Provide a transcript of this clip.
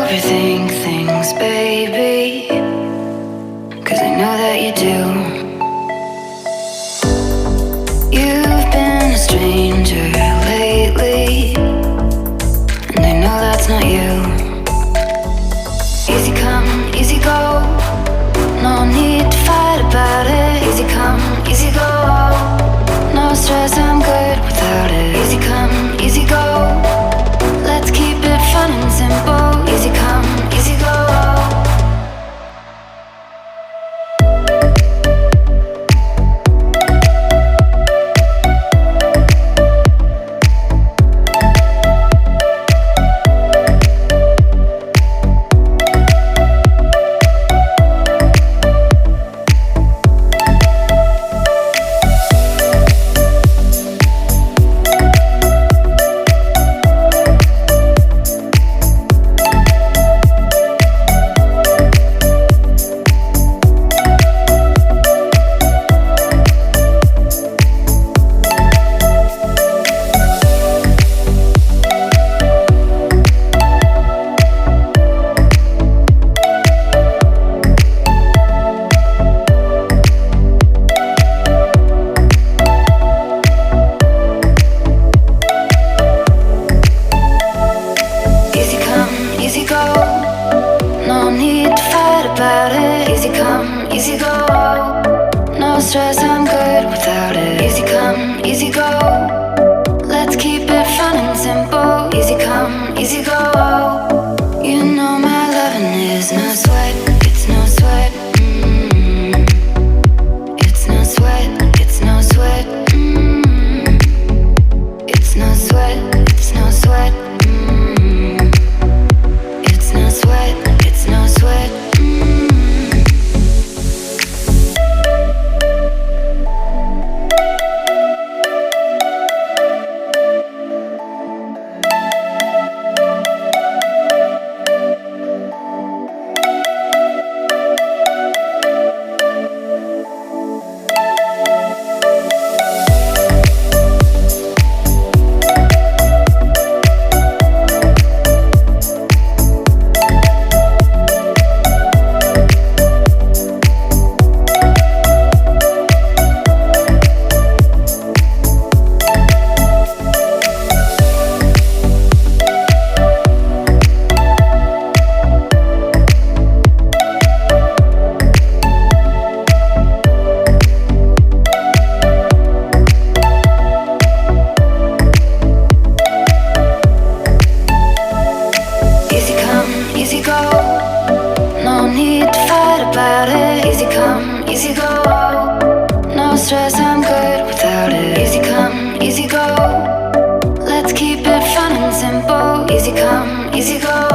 overthink things, baby, 'cause I know that you do. You've been a stranger lately, and I know that's not you. Easy come, easy go, no need to fight about it. Easy come, easy go, no stress, I'm good without it. Easy come, easy go, let's keep it fun and simple. Easy come, easy go. Easy come, easy go.